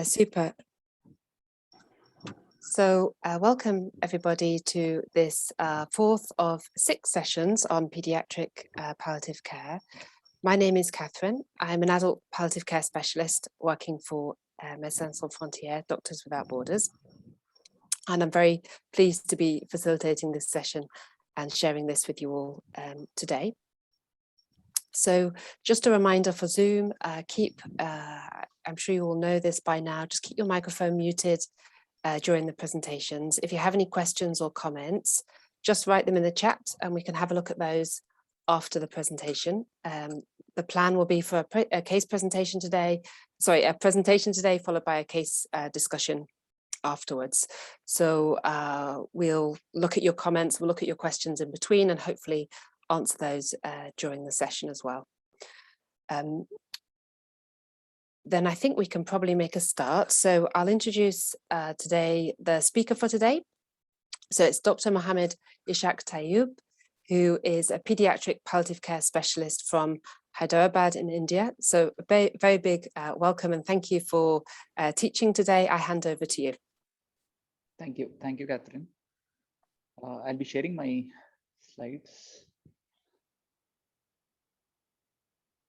Super. So welcome everybody to this fourth of 6 sessions on pediatric palliative care. My name is Catherine. I'm an adult palliative care specialist working for Médecins Sans Frontières, Doctors Without Borders. And I'm very pleased to be facilitating this session and sharing this with you all today. So just a reminder for Zoom, I'm sure you all know this by now, just keep your microphone muted during the presentations. If you have any questions or comments, just write them in the chat and we can have a look at those after the presentation. The plan will be for a case presentation today, a presentation today followed by a case discussion afterwards. So we'll look at your comments, we'll look at your questions in between and hopefully answer those during the session as well. Then I think we can probably make a start. So I'll introduce today the speaker for today. So it's Dr. Mohammed Ishak Tayyub, who is a pediatric palliative care specialist from Hyderabad in India. So a very big welcome and thank you for teaching today. I hand over to you. Thank you, Catherine. I'll be sharing my slides.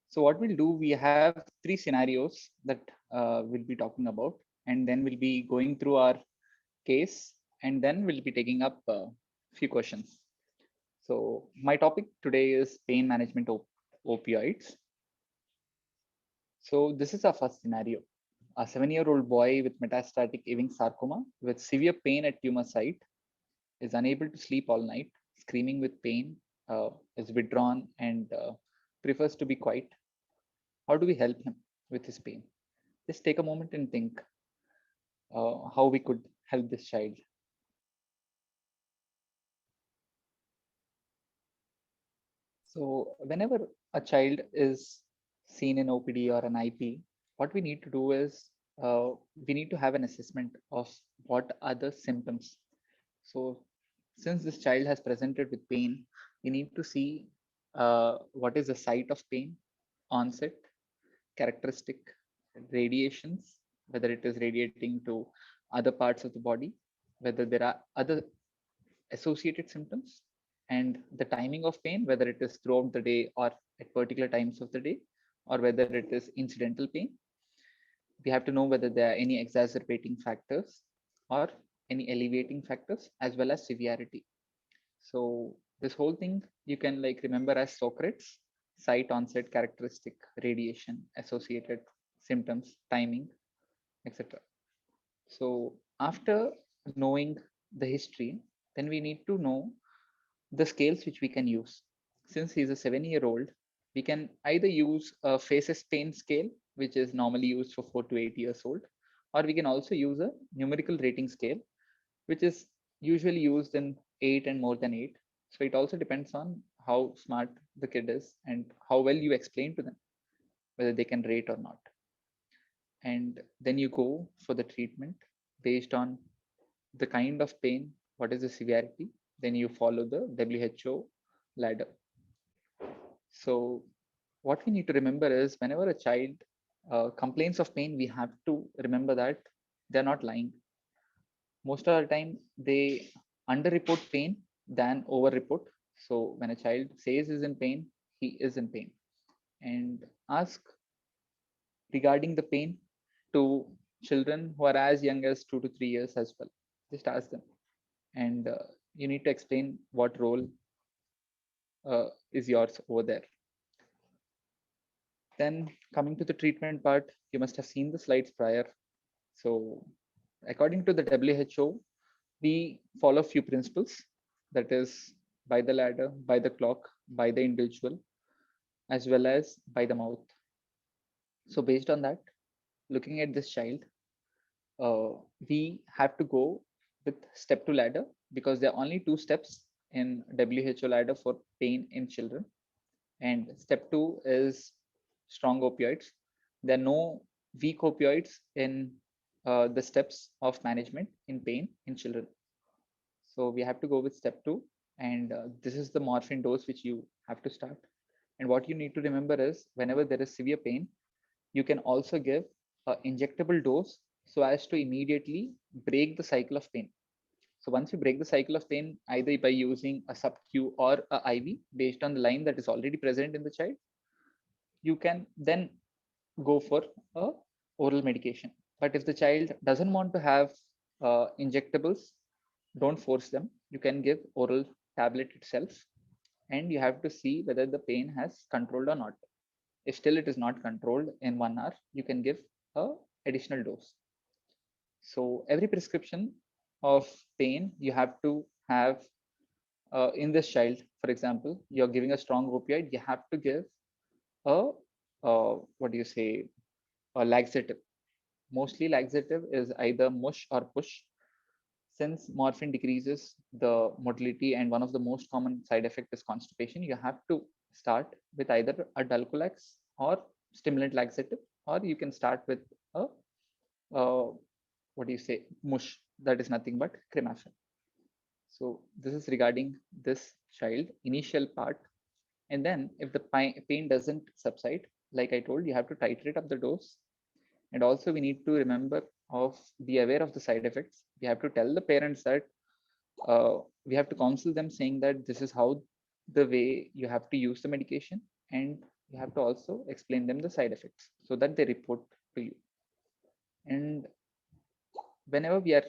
So what we'll do, we have 3 scenarios that we'll be talking about, and then we'll be going through our case, and then we'll be taking up a few questions. So my topic today is pain management of opioids. So this is our first scenario. A 7-year-old boy with metastatic Ewing sarcoma with severe pain at tumor site is unable to sleep all night, screaming with pain, is withdrawn and prefers to be quiet. How do we help him with his pain? Just take a moment and think how we could help this child. So whenever a child is seen in OPD or an IP, what we need to do is we need to have an assessment of what are the symptoms. So since this child has presented with pain, we need to see what is the site of pain, onset, characteristic, radiations, whether it is radiating to other parts of the body, whether there are other associated symptoms, and the timing of pain, whether it is throughout the day or at particular times of the day, or whether it is incidental pain. We have to know whether there are any exacerbating factors or any alleviating factors, as well as severity. So this whole thing you can remember as Socrates: site, onset, characteristic, radiation, associated symptoms, timing, etc. So after knowing the history, then we need to know the scales which we can use. Since he's a 7-year-old, we can either use a faces pain scale, which is normally used for 4 to 8 years old, or we can also use a numerical rating scale, which is usually used in 8 and more than 8. So it also depends on how smart the kid is and how well you explain to them whether they can rate or not. And then you go for the treatment based on the kind of pain, what is the severity, then you follow the WHO ladder. So what we need to remember is whenever a child complains of pain, we have to remember that they're not lying. Most of the time they underreport pain than overreport. So when a child says he's in pain, he is in pain. And ask regarding the pain to children who are as young as 2 to 3 years as well. Just ask them. And you need to explain what role is yours over there. Then coming to the treatment part, you must have seen the slides prior. So according to the WHO, we follow few principles, that is by the ladder, by the clock, by the individual, as well as by the mouth. So based on that, looking at this child, we have to go with step 2 ladder, because there are only 2 steps in WHO ladder for pain in children. And step 2 is strong opioids. There are no weak opioids in the steps of management in pain in children. So we have to go with step 2, and this is the morphine dose which you have to start. And what you need to remember is whenever there is severe pain, you can also give injectable dose so as to immediately break the cycle of pain. So once you break the cycle of pain, either by using a sub-Q or a IV based on the line that is already present in the child, you can then go for a oral medication. But if the child doesn't want to have injectables, don't force them. You can give oral tablet itself, and you have to see whether the pain has controlled or not. If still it is not controlled in 1 hour, you can give a additional dose. So every prescription of pain you have to have in this child. For example, you're giving a strong opioid, you have to give a what do you say, a laxative. Mostly laxative is either mush or push. Since morphine decreases the motility and one of the most common side effect is constipation, you have to start with either a dulcolax or stimulant laxative, or you can start with a what do you say, mush, that is nothing but cremafin. So this is regarding this child initial part. And then if the pain doesn't subside, like I told, you have to titrate up the dose. And also we need to remember of be aware of the side effects. We have to tell the parents that we have to counsel them saying that this is how the way you have to use the medication, and you have to also explain them the side effects so that they report to you. And whenever we are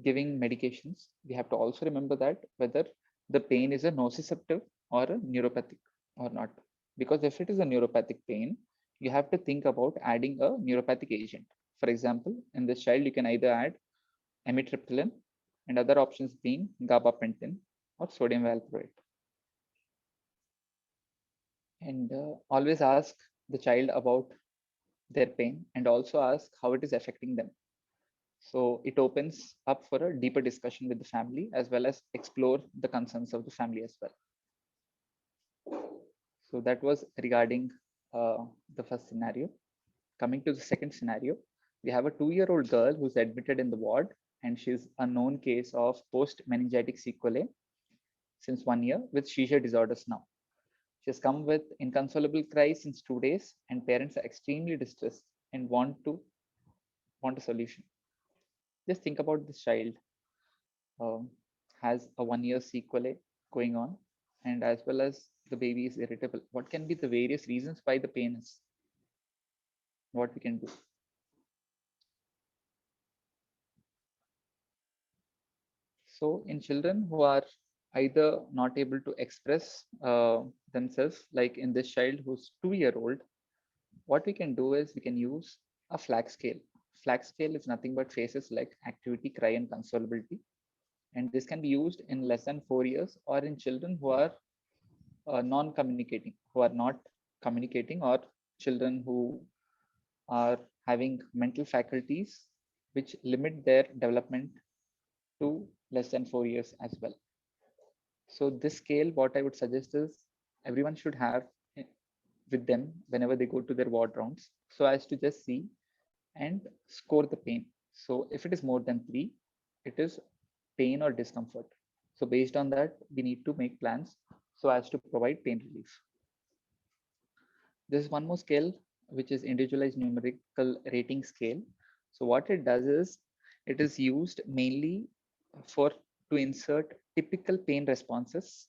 giving medications, we have to also remember that whether the pain is a nociceptive or a neuropathic or not. Because if it is a neuropathic pain, you have to think about adding a neuropathic agent. For example, in this child, you can either add amitriptyline and other options being gabapentin or sodium valproate. And always ask the child about their pain and also ask how it is affecting them. So it opens up for a deeper discussion with the family as well as explore the concerns of the family as well. So that was regarding the first scenario. Coming to the second scenario, we have a 2-year-old girl who's admitted in the ward, and she's a known case of post-meningitic sequelae since 1 year with seizure disorders now. She has come with inconsolable cries since 2 days, and parents are extremely distressed and want a solution. Just think about this child has a 1 year sequelae going on, and as well as the baby is irritable. What can be the various reasons why the pain is? What we can do? So in children who are either not able to express themselves, like in this child who's 2-year-old, what we can do is we can use a flag scale. Flag scale is nothing but phases like activity, cry, and consolability. And this can be used in less than 4 years or in children who are non-communicating, who are not communicating, or children who are having mental faculties which limit their development to less than 4 years as well. So this scale, what I would suggest is everyone should have with them whenever they go to their ward rounds, so as to just see and score the pain. So if it is more than 3, it is pain or discomfort. So based on that, we need to make plans so as to provide pain relief. There's one more scale, which is individualized numerical rating scale. So what it does is it is used mainly for to insert typical pain responses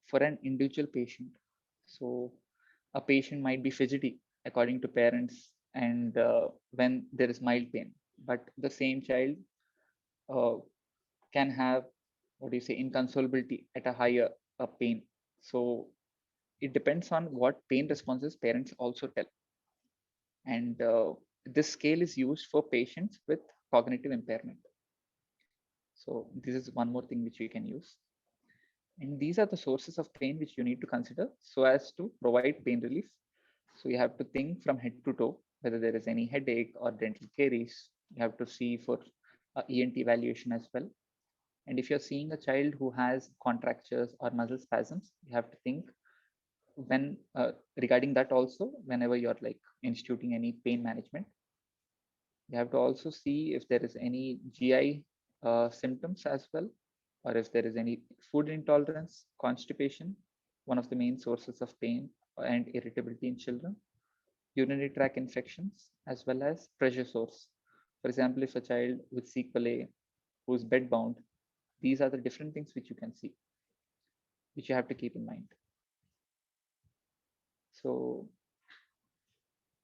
for an individual patient. So a patient might be fidgety according to parents, and when there is mild pain, but the same child uh, can have, what do you say, inconsolability at a higher pain. So it depends on what pain responses parents also tell. And this scale is used for patients with cognitive impairment. So this is one more thing which we can use. And these are the sources of pain which you need to consider so as to provide pain relief. So you have to think from head to toe whether there is any headache or dental caries. You have to see for ENT evaluation as well. And if you're seeing a child who has contractures or muscle spasms, you have to think when regarding that also whenever you're like instituting any pain management. You have to also see if there is any GI symptoms as well, or if there is any food intolerance, constipation, one of the main sources of pain and irritability in children. urinary tract infections, as well as pressure sores. For example, if a child with sequelae who's bedbound, these are the different things which you can see, which you have to keep in mind. So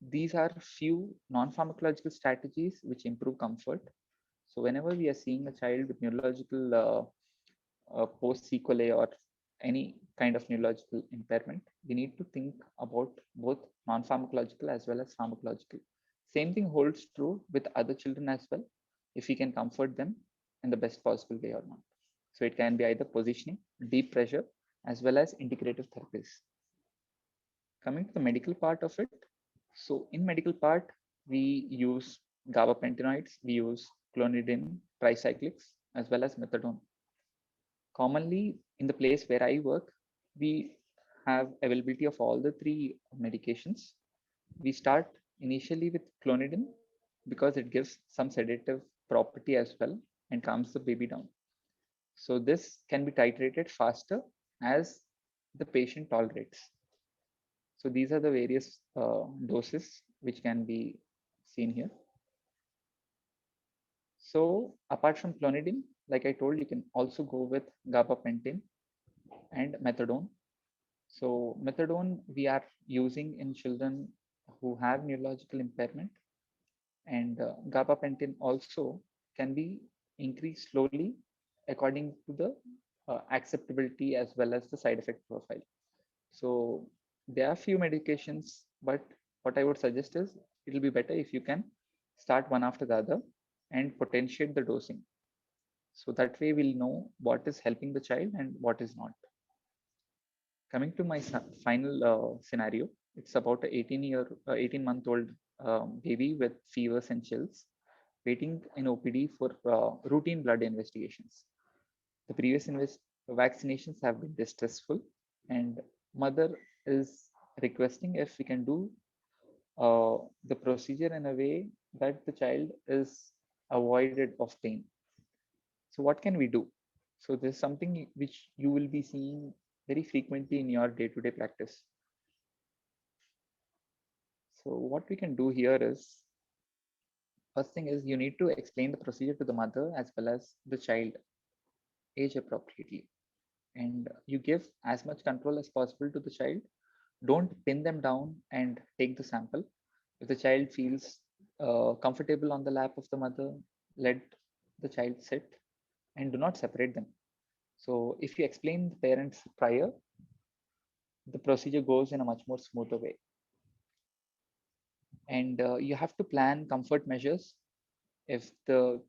these are few non-pharmacological strategies which improve comfort. So whenever we are seeing a child with neurological post-sequelae or any kind of neurological impairment, we need to think about both non-pharmacological as well as pharmacological. Same thing holds true with other children as well, if we can comfort them in the best possible way or not. So it can be either positioning, deep pressure, as well as integrative therapies. Coming to the medical part of it, so in medical part, we use gabapentinoids, we use clonidine tricyclics, as well as methadone. Commonly in the place where I work, we have availability of all the three medications. We start initially with clonidine because it gives some sedative property as well and calms the baby down. So this can be titrated faster as the patient tolerates. So these are the various doses which can be seen here. So apart from clonidine, like I told, you can also go with gabapentin and methadone. So methadone we are using in children who have neurological impairment, and gabapentin also can be increased slowly according to the acceptability as well as the side effect profile. So there are few medications, but what I would suggest is it will be better if you can start one after the other and potentiate the dosing. So that way we'll know what is helping the child and what is not. Coming to my final scenario, it's about an 18-month-old baby with fevers and chills, waiting in OPD for routine blood investigations. The previous vaccinations have been distressful, and mother is requesting if we can do the procedure in a way that the child is avoided of pain. So what can we do? So this is something which you will be seeing very frequently in your day-to-day practice. So what we can do here is, first thing is you need to explain the procedure to the mother as well as the child age appropriately. And you give as much control as possible to the child. Don't pin them down and take the sample. If the child feels comfortable on the lap of the mother, let the child sit and do not separate them. So if you explain the parents prior, the procedure goes in a much more smoother way. And you have to plan comfort measures. If the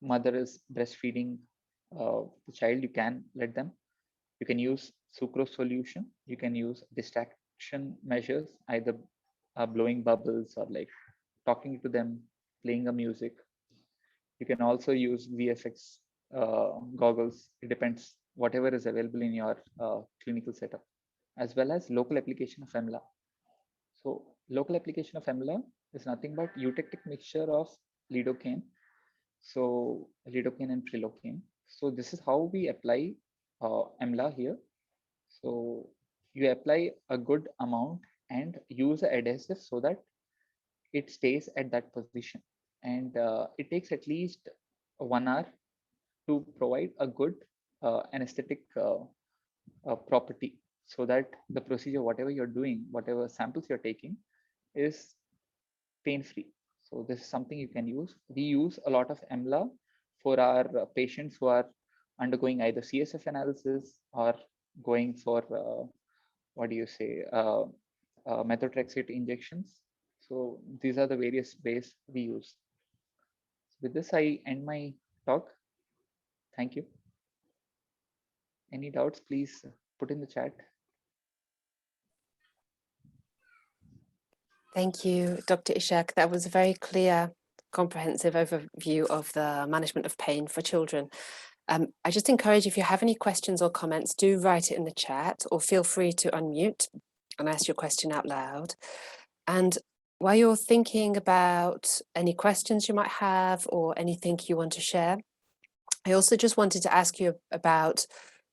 mother is breastfeeding the child, you can let them. You can use sucrose solution. You can use distraction measures, either blowing bubbles or like talking to them, playing a music. You can also use VFX goggles. It depends, whatever is available in your clinical setup, as well as local application of EMLA. So local application of EMLA is nothing but eutectic mixture of lidocaine, so lidocaine and prilocaine. So this is how we apply EMLA here. So you apply a good amount and use an adhesive so that it stays at that position. And it takes at least 1 hour to provide a good anesthetic property, so that the procedure, whatever you're doing, whatever samples you're taking, is pain-free. So this is something you can use. We use a lot of EMLA for our patients who are undergoing either CSF analysis or going for what do you say, methotrexate injections. So these are the various ways we use. With this, I end my talk. Thank you. Any doubts, please put in the chat. Thank you, Dr. Ishak. That was a very clear, comprehensive overview of the management of pain for children. I just encourage, if you have any questions or comments, do write it in the chat, or feel free to unmute and ask your question out loud. And while you're thinking about any questions you might have or anything you want to share, I also just wanted to ask you about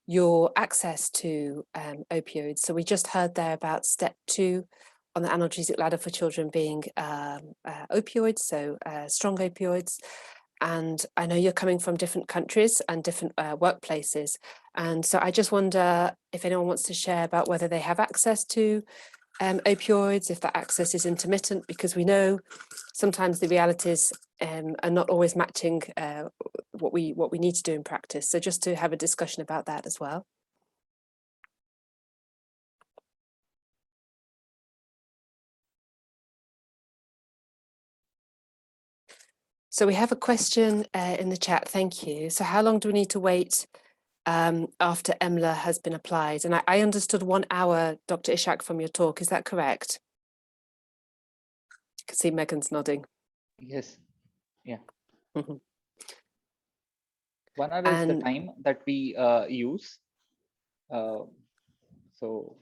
your access to opioids. So we just heard there about step 2 on the analgesic ladder for children being opioids, so strong opioids. And I know you're coming from different countries and different workplaces. And so I just wonder if anyone wants to share about whether they have access to opioids, if that access is intermittent, because we know sometimes the realities are not always matching what we need to do in practice. So just to have a discussion about that as well. So we have a question in the chat, thank you. So how long do we need to wait after EMLA has been applied? And I understood 1 hour, Dr. Ishak, from your talk, is that correct? You can see Megan's nodding. Yes, yeah. Mm-hmm. 1 hour is the time that we use. So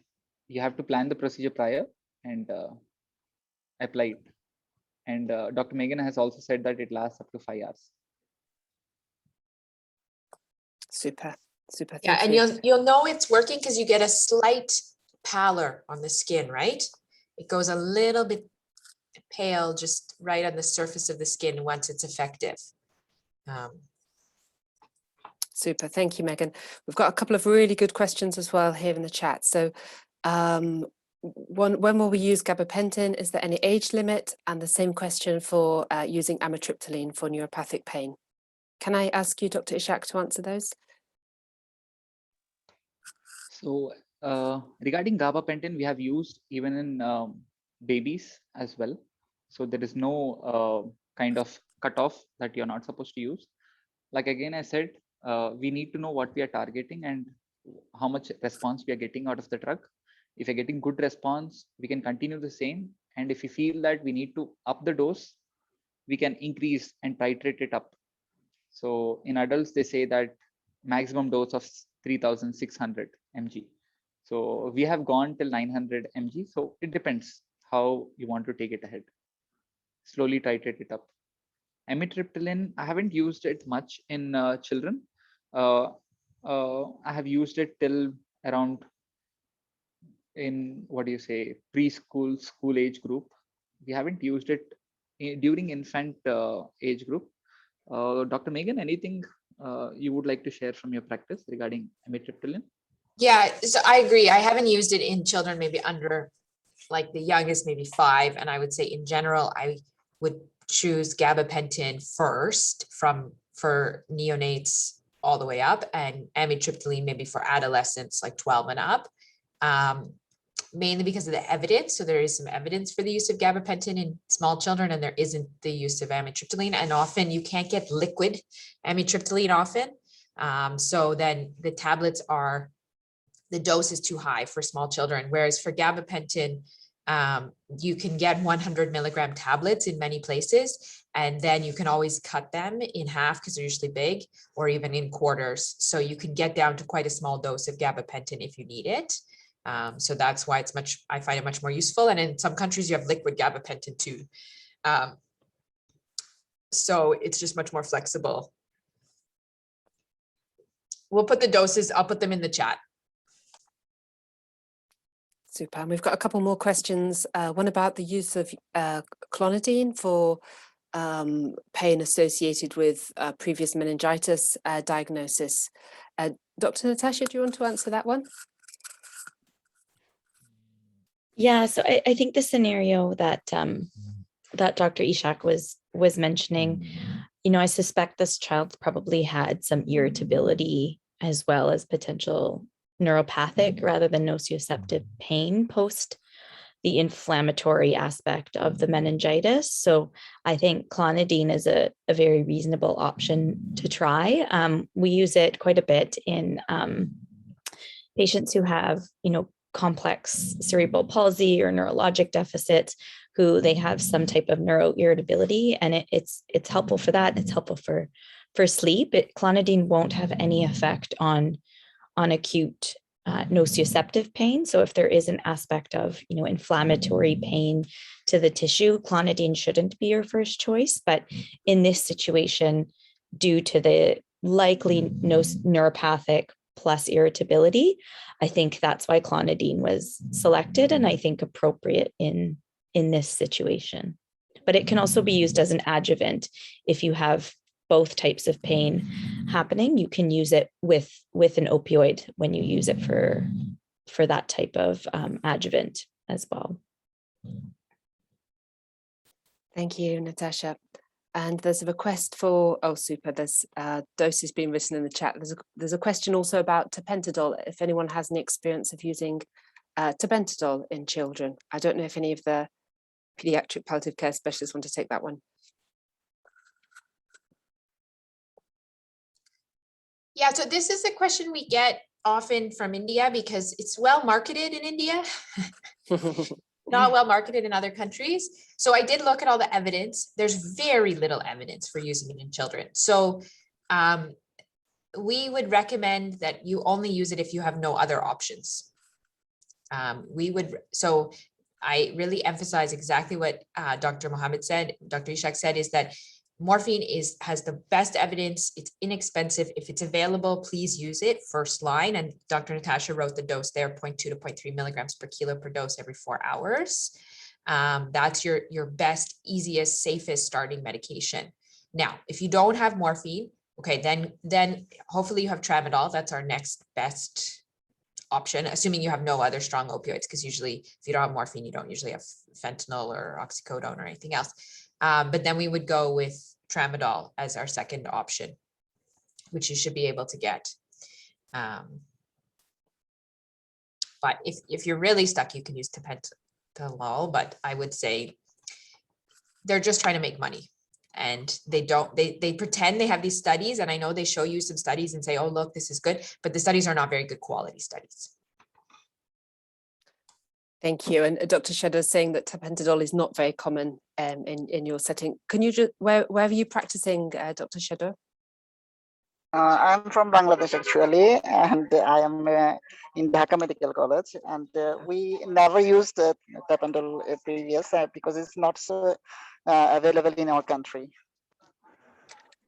you have to plan the procedure prior and apply it. And Dr. Megan has also said that it lasts up to 5 hours. Super, super. Yeah, and you'll know it's working because you get a slight pallor on the skin, right? It goes a little bit pale just right on the surface of the skin once it's effective. Super, thank you, Megan. We've got a couple of really good questions as well here in the chat. So when will we use gabapentin? Is there any age limit? And the same question for using amitriptyline for neuropathic pain. Can I ask you, Dr. Ishak, to answer those? So regarding gabapentin, we have used even in babies as well. So there is no kind of cutoff that you're not supposed to use. Like again, I said, we need to know what we are targeting and how much response we are getting out of the drug. If you're getting good response, we can continue the same. And if we feel that we need to up the dose, we can increase and titrate it up. So in adults, they say that maximum dose of 3,600 mg. So we have gone till 900 mg. So it depends how you want to take it ahead. Slowly titrate it up. Amitriptyline, I haven't used it much in children. I have used it till around in preschool, school age group. We haven't used it during infant age group. Dr. Megan, anything you would like to share from your practice regarding amitriptyline? Yeah, so I agree. I haven't used it in children maybe under, like the youngest, maybe 5. And I would say in general, I would choose gabapentin first for neonates all the way up, and amitriptyline maybe for adolescents like 12 and up. Mainly because of the evidence. So there is some evidence for the use of gabapentin in small children, and there isn't the use of amitriptyline. And often you can't get liquid amitriptyline often. So then the tablets the dose is too high for small children. Whereas for gabapentin, you can get 100 milligram tablets in many places, and then you can always cut them in half because they're usually big, or even in quarters. So you can get down to quite a small dose of gabapentin if you need it. So that's why I find it much more useful. And in some countries you have liquid gabapentin too. So it's just much more flexible. We'll put the doses, I'll put them in the chat. Super. And we've got a couple more questions. One about the use of clonidine for pain associated with previous meningitis diagnosis. Dr. Natasha, do you want to answer that one? Yeah, so I think the scenario that that Dr. Ishak was mentioning, I suspect this child probably had some irritability as well as potential neuropathic rather than nociceptive pain post the inflammatory aspect of the meningitis. So I think clonidine is a very reasonable option to try. We use it quite a bit in patients who have, complex cerebral palsy or neurologic deficits, who they have some type of neuroirritability, and it's helpful for that. It's helpful for sleep. Clonidine won't have any effect on acute nociceptive pain. So if there is an aspect of inflammatory pain to the tissue, clonidine shouldn't be your first choice. But in this situation, due to the likely neuropathic plus irritability. I think that's why clonidine was selected, and I think appropriate in this situation. But it can also be used as an adjuvant. If you have both types of pain happening, you can use it with an opioid when you use it for that type of adjuvant as well. Thank you, Natasha. And there's a request for, oh, super, there's doses being written in the chat. There's a question also about tapentadol, if anyone has any experience of using tapentadol in children. I don't know if any of the pediatric palliative care specialists want to take that one. Yeah, so this is a question we get often from India because it's well marketed in India, not well marketed in other countries. So I did look at all the evidence. There's very little evidence for using it in children. So we would recommend that you only use it if you have no other options. So I really emphasize exactly what Dr. Mohammed said, Dr. Ishak said, is that morphine has the best evidence. It's inexpensive. If it's available, please use it first line. And Dr. Natasha wrote the dose there, 0.2 to 0.3 milligrams per kilo per dose every 4 hours. That's your best, easiest, safest starting medication. Now, if you don't have morphine, okay, then hopefully you have tramadol. That's our next best option, assuming you have no other strong opioids, because usually if you don't have morphine, you don't usually have fentanyl or oxycodone or anything else. But then we would go with tramadol as our second option, which you should be able to get. But if you're really stuck, you can use tapentadol, but I would say they're just trying to make money. And they pretend they have these studies, and I know they show you some studies and say, oh, look, this is good, but the studies are not very good quality studies. Thank you. And Dr. Shedder is saying that tapentadol is not very common in your setting. Can you just, where are you practicing, Dr. Shedder? I'm from Bangladesh actually, and I am in Dhaka Medical College, and we never used tapentadol previous because it's not so available in our country.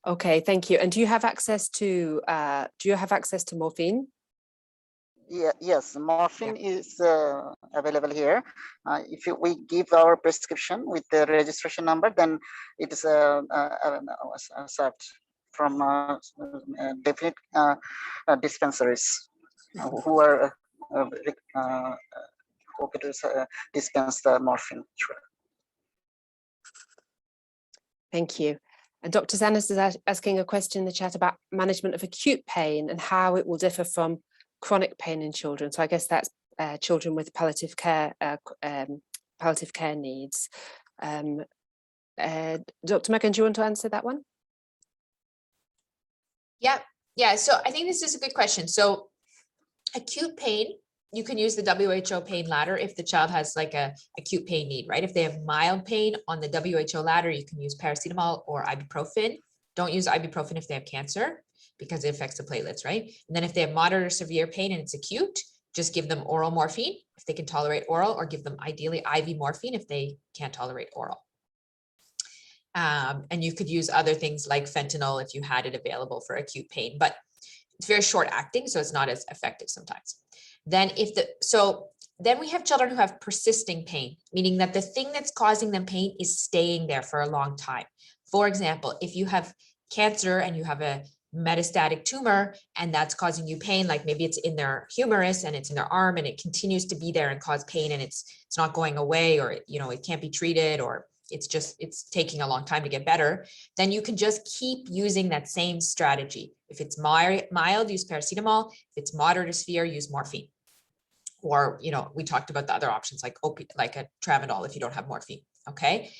Okay, thank you. And do you have access to morphine? Yeah, yes, morphine is available here. If we give our prescription with the registration number, then it is served from definite dispensaries who are okay to dispense the morphine. Sure. Thank you. And Dr. Zanis is asking a question in the chat about management of acute pain and how it will differ from chronic pain in children. So I guess that's children with palliative care needs. Dr. Megan, do you want to answer that one? Yeah. So I think this is a good question. So acute pain, you can use the WHO pain ladder if the child has like a acute pain need, right? If they have mild pain on the WHO ladder, you can use paracetamol or ibuprofen. Don't use ibuprofen if they have cancer because it affects the platelets, right? And then if they have moderate or severe pain and it's acute, just give them oral morphine if they can tolerate oral, or give them ideally IV morphine if they can't tolerate oral. And you could use other things like fentanyl if you had it available for acute pain, but it's very short acting, so it's not as effective sometimes. Then then we have children who have persisting pain, meaning that the thing that's causing them pain is staying there for a long time. For example, if you have cancer and you have a metastatic tumor and that's causing you pain, like maybe it's in their humerus and it's in their arm and it continues to be there and cause pain and it's not going away, or it can't be treated, or it's taking a long time to get better, then you can just keep using that same strategy. If it's mild, use paracetamol. If it's moderate or severe, use morphine. Or, we talked about the other options like a tramadol if you don't have morphine. Okay.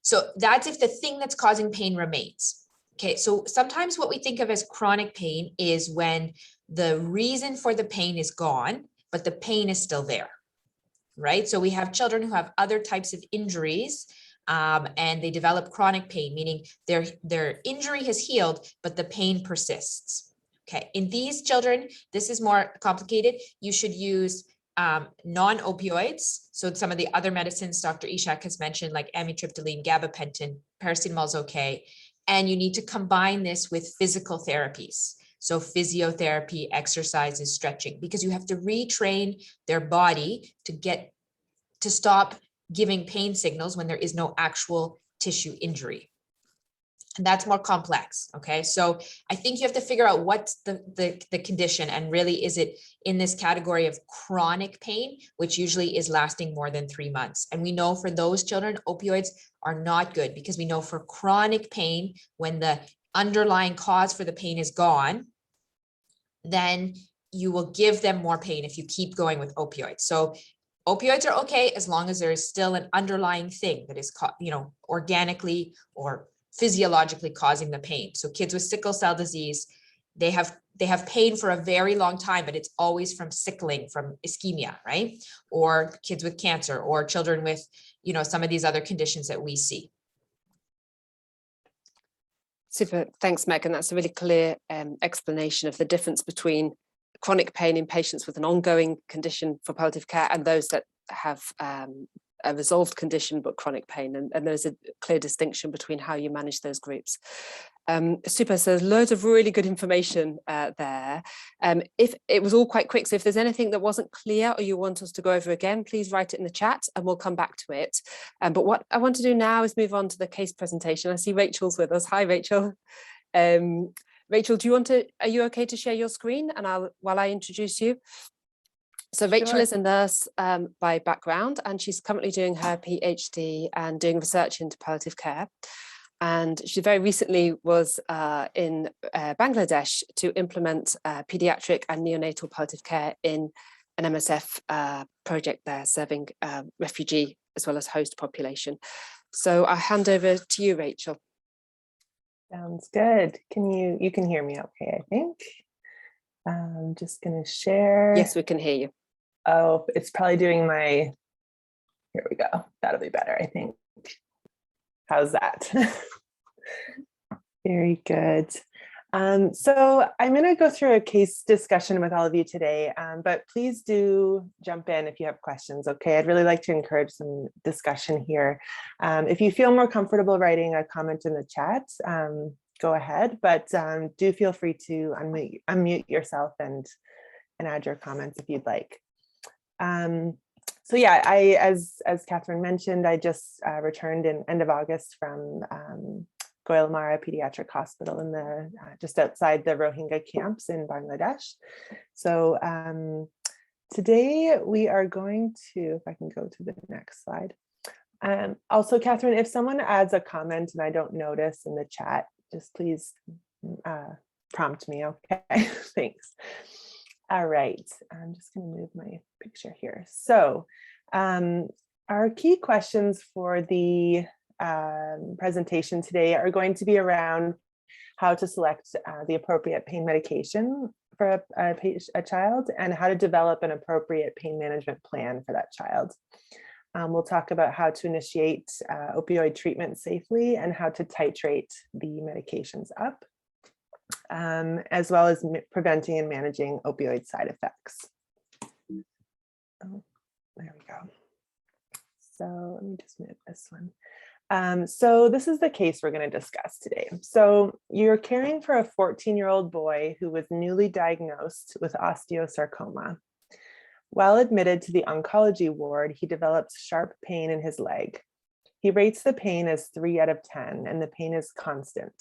So that's if the thing that's causing pain remains. Okay. So sometimes what we think of as chronic pain is when the reason for the pain is gone, but the pain is still there. Right. So we have children who have other types of injuries, and they develop chronic pain, meaning their injury has healed, but the pain persists. Okay. In these children, this is more complicated. You should use non-opioids. So some of the other medicines Dr. Ishak has mentioned, like amitriptyline, gabapentin, paracetamol is okay. And you need to combine this with physical therapies. So physiotherapy, exercises, stretching, because you have to retrain their body to stop giving pain signals when there is no actual tissue injury. And that's more complex. Okay. So I think you have to figure out what's the condition, and really, is it in this category of chronic pain, which usually is lasting more than 3 months. And we know for those children, opioids are not good, because we know for chronic pain, when the underlying cause for the pain is gone, then you will give them more pain if you keep going with opioids. So opioids are okay as long as there is still an underlying thing that is, organically or physiologically causing the pain. So kids with sickle cell disease, they have pain for a very long time, but it's always from sickling, from ischemia, right? Or kids with cancer, or children with, some of these other conditions that we see. Super, thanks, Megan. That's a really clear explanation of the difference between chronic pain in patients with an ongoing condition for palliative care and those that have a resolved condition but chronic pain, and there's a clear distinction between how you manage those groups. Super, so there's loads of really good information there. If it was all quite quick, so if there's anything that wasn't clear or you want us to go over again, please write it in the chat and we'll come back to it. But what I want to do now is move on to the case presentation. I see Rachel's with us. Hi, Rachel. Rachel, are you okay to share your screen and while I introduce you? So Rachel is a nurse by background, and she's currently doing her PhD and doing research into palliative care. And she very recently was in Bangladesh to implement pediatric and neonatal palliative care in an MSF project there, serving refugee as well as host population. So I'll hand over to you, Rachel. Sounds good. You can hear me okay, I think. I'm just going to share. Yes, we can hear you. Oh, it's probably doing here we go. That'll be better, I think. How's that? Very good. So I'm going to go through a case discussion with all of you today, but please do jump in if you have questions, okay? I'd really like to encourage some discussion here. If you feel more comfortable writing a comment in the chat, go ahead, but do feel free to unmute yourself and add your comments if you'd like. So yeah, as Catherine mentioned, I just returned in end of August from Goilmara Pediatric Hospital in the just outside the Rohingya camps in Bangladesh. So today we are going to, if I can go to the next slide. Also, Catherine, if someone adds a comment and I don't notice in the chat, just please prompt me, okay? Thanks. All right, I'm just going to move my picture here. So our key questions for the presentation today are going to be around how to select the appropriate pain medication for a child, and how to develop an appropriate pain management plan for that child. We'll talk about how to initiate opioid treatment safely and how to titrate the medications up, as well as preventing and managing opioid side effects. Oh, there we go. So let me just move this one. So this is the case we're going to discuss today. So you're caring for a 14-year-old boy who was newly diagnosed with osteosarcoma. While admitted to the oncology ward, he developed sharp pain in his leg. He rates the pain as 3 out of 10, and the pain is constant.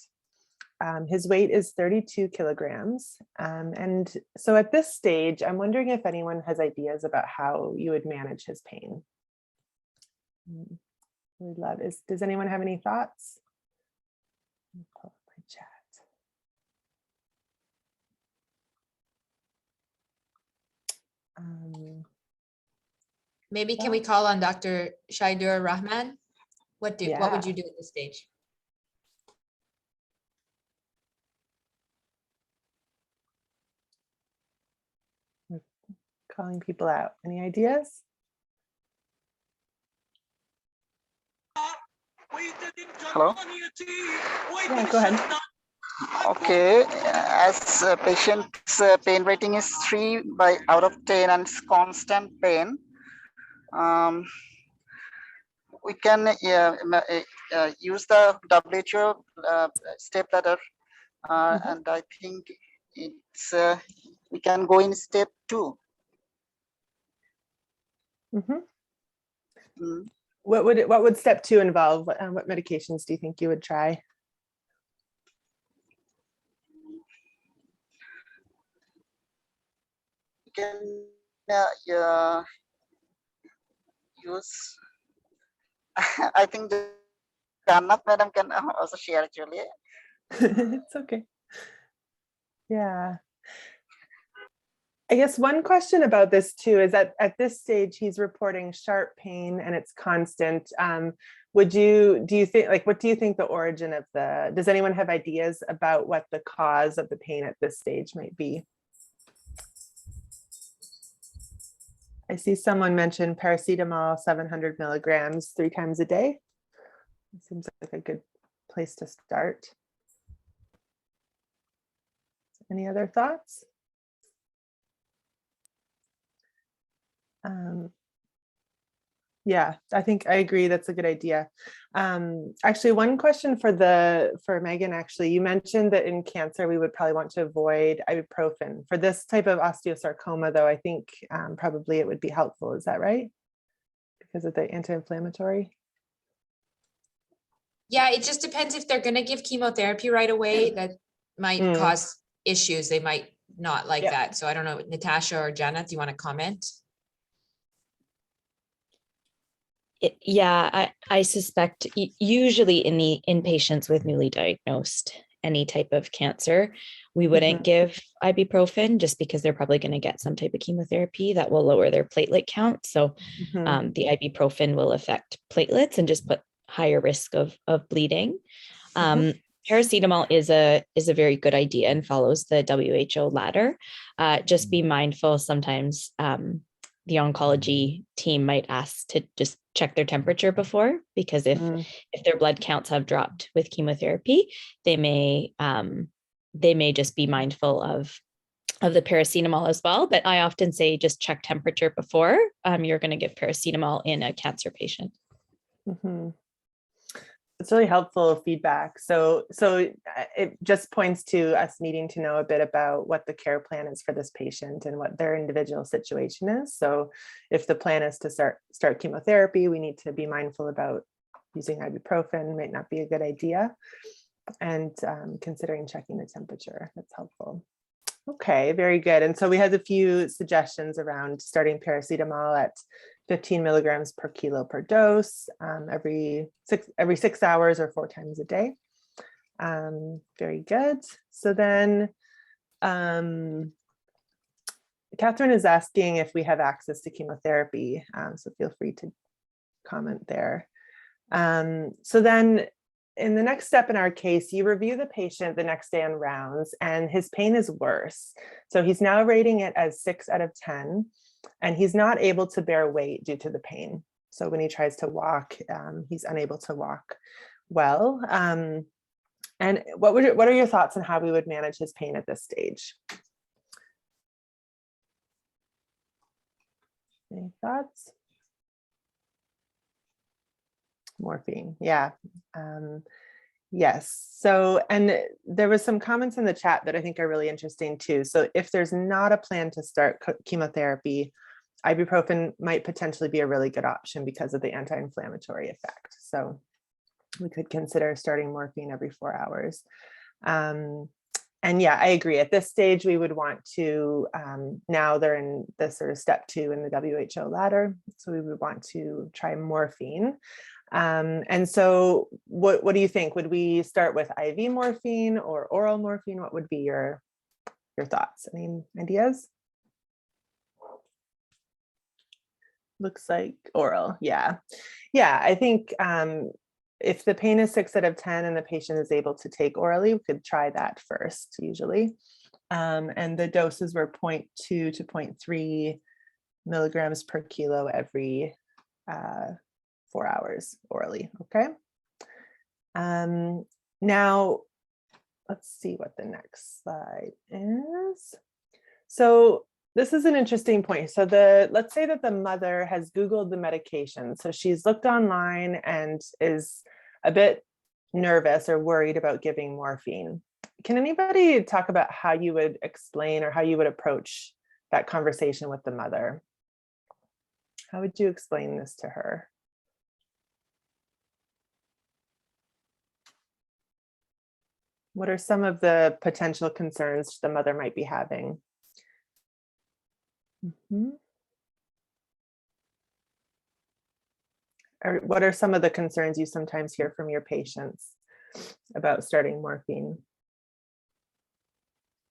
His weight is 32 kilograms. And so at this stage, I'm wondering if anyone has ideas about how you would manage his pain. We'd love is, does anyone have any thoughts? Let me pull up my chat. Maybe can we call on Dr. Shaidur Rahman? What would you do at this stage? Calling people out. Any ideas? Hello? Yeah, go ahead. Okay, as a patient's pain rating is 3 out of 10 and it's constant pain, we can use the WHO step ladder, and I think it's we can go in step 2. Mhm. Mm. What would step 2 involve? What medications do you think you would try? You can use. I think Jannat madam can also share actually. It's okay. Yeah. I guess one question about this too is that at this stage he's reporting sharp pain and it's constant. Do you think, like, what do you think the origin of does anyone have ideas about what the cause of the pain at this stage might be? I see someone mention paracetamol 700 milligrams 3 times a day. It seems like a good place to start. Any other thoughts? Yeah, I think I agree. That's a good idea. Actually, one question for Megan, actually, you mentioned that in cancer, we would probably want to avoid ibuprofen. For this type of osteosarcoma, though, I think probably it would be helpful. Is that right? Because of the anti-inflammatory? Yeah, it just depends if they're going to give chemotherapy right away. That might cause issues. They might not like that. So I don't know, Natasha or Janet, do you want to comment? Yeah, I suspect usually in patients with newly diagnosed any type of cancer, we wouldn't give ibuprofen just because they're probably going to get some type of chemotherapy that will lower their platelet count. So the ibuprofen will affect platelets and just put higher risk of bleeding. Paracetamol is a very good idea and follows the WHO ladder. Just be mindful sometimes. The oncology team might ask to just check their temperature before, because if their blood counts have dropped with chemotherapy, they may just be mindful of the paracetamol as well. But I often say just check temperature before you're going to give paracetamol in a cancer patient. It's really helpful feedback. So it just points to us needing to know a bit about what the care plan is for this patient and what their individual situation is. So if the plan is to start chemotherapy, we need to be mindful about using ibuprofen might not be a good idea, and considering checking the temperature. That's helpful. Okay, very good. And so we had a few suggestions around starting paracetamol at 15 milligrams per kilo per dose every 6 hours or 4 times a day. Very good. So then Catherine is asking if we have access to chemotherapy. So feel free to comment there. So then in the next step in our case, you review the patient the next day on rounds and his pain is worse. So he's now rating it as 6 out of 10. And he's not able to bear weight due to the pain. So when he tries to walk, he's unable to walk well. And what are your thoughts on how we would manage his pain at this stage? Any thoughts? Morphine, yeah. Yes. So, and there was some comments in the chat that I think are really interesting too. So if there's not a plan to start chemotherapy, ibuprofen might potentially be a really good option because of the anti-inflammatory effect. So we could consider starting morphine every 4 hours. And yeah, I agree. At this stage, we would want to, now they're in the sort of step 2 in the WHO ladder. So we would want to try morphine. And so what do you think? Would we start with IV morphine or oral morphine? What would be your thoughts? Any ideas? Looks like oral. Yeah. Yeah, I think if the pain is 6 out of 10 and the patient is able to take orally, we could try that first usually. And the doses were 0.2 to 0.3 milligrams per kilo every 4 hours orally. Okay. Now let's see what the next slide is. So this is an interesting point. So let's say that the mother has Googled the medication. So she's looked online and is a bit nervous or worried about giving morphine. can anybody talk about how you would explain or how you would approach that conversation with the mother? How would you explain this to her? What are some of the potential concerns the mother might be having? Or what are some of the concerns you sometimes hear from your patients about starting morphine?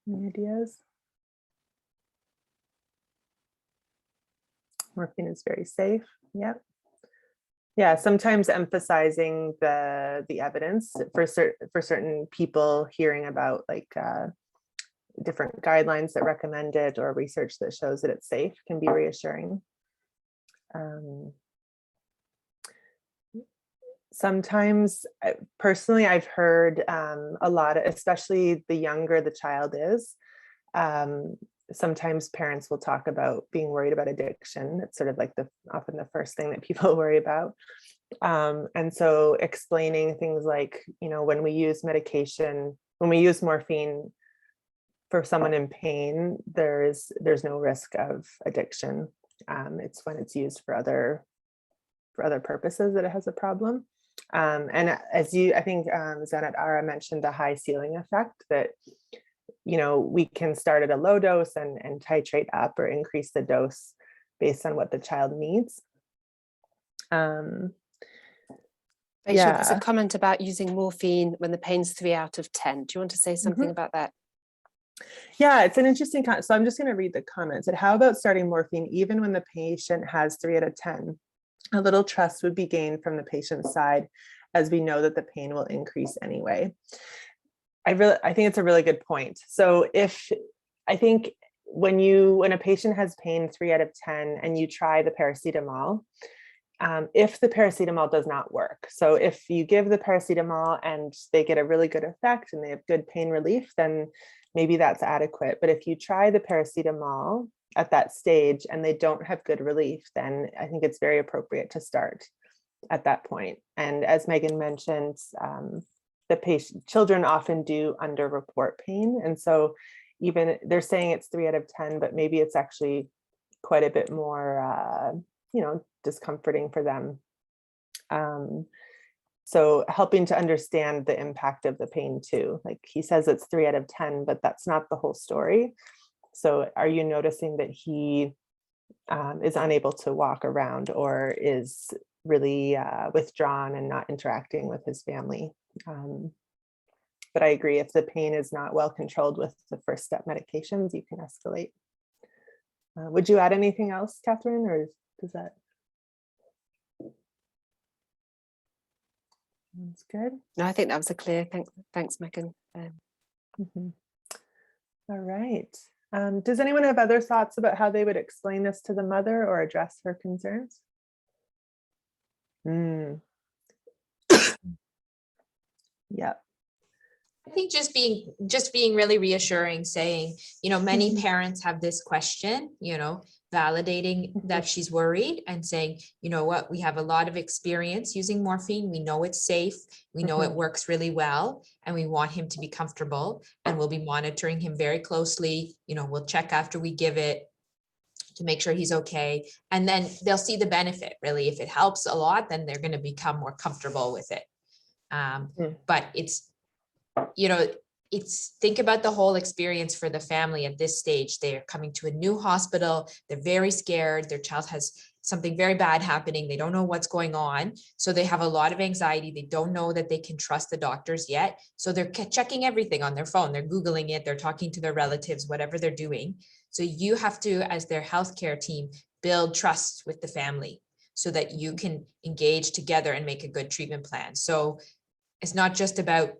Any ideas? Morphine is very safe. Yep. Yeah, sometimes emphasizing the evidence for certain people, hearing about like different guidelines that recommend it or research that shows that it's safe can be reassuring. Sometimes, personally, I've heard a lot, especially the younger the child is, sometimes parents will talk about being worried about addiction. It's sort of like often the first thing that people worry about. And so explaining things like, you know, when we use medication, when we use morphine for someone in pain, there's no risk of addiction. It's when it's used for other purposes that it has a problem. And as I think Zanat Ara mentioned the high ceiling effect, that, you know, we can start at a low dose and titrate up or increase the dose based on what the child needs. Rachel, there's a comment about using morphine when the pain's 3 out of 10. Do you want to say something about that? Yeah, it's an interesting comment. So I'm just going to read the comments. And how about starting morphine even when the patient has 3 out of 10? A little trust would be gained from the patient's side, as we know that the pain will increase anyway. I think it's a really good point. So I think when a patient has pain 3 out of 10 and you try the paracetamol, if the paracetamol does not work, so if you give the paracetamol and they get a really good effect and they have good pain relief, then maybe that's adequate. But if you try the paracetamol at that stage and they don't have good relief, then I think it's very appropriate to start at that point. And as Megan mentioned, children often do underreport pain. And so even they're saying it's 3 out of 10, but maybe it's actually quite a bit more, discomforting for them. So helping to understand the impact of the pain too. Like he says it's 3 out of 10, but that's not the whole story. So are you noticing that he is unable to walk around or is really withdrawn and not interacting with his family? But I agree, if the pain is not well controlled with the first step medications, you can escalate. Would you add anything else, Catherine, or does that? That's good. No, I think that was a clear. Thanks, Megan. All right. Does anyone have other thoughts about how they would explain this to the mother or address her concerns? Yeah. I think just being really reassuring, saying, you know, many parents have this question, you know, validating that she's worried and saying, you know what, we have a lot of experience using morphine. We know it's safe. We know it works really well, and we want him to be comfortable, and we'll be monitoring him very closely. You know, we'll check after we give it to make sure he's okay. And then they'll see the benefit. Really, if it helps a lot, then they're going to become more comfortable with it. But it's, you know, think about the whole experience for the family at this stage. They're coming to a new hospital. They're very scared. Their child has something very bad happening. They don't know what's going on. So they have a lot of anxiety. They don't know that they can trust the doctors yet. So they're checking everything on their phone. They're Googling it. They're talking to their relatives, whatever they're doing. So you have to, as their healthcare team, build trust with the family so that you can engage together and make a good treatment plan. So it's not just about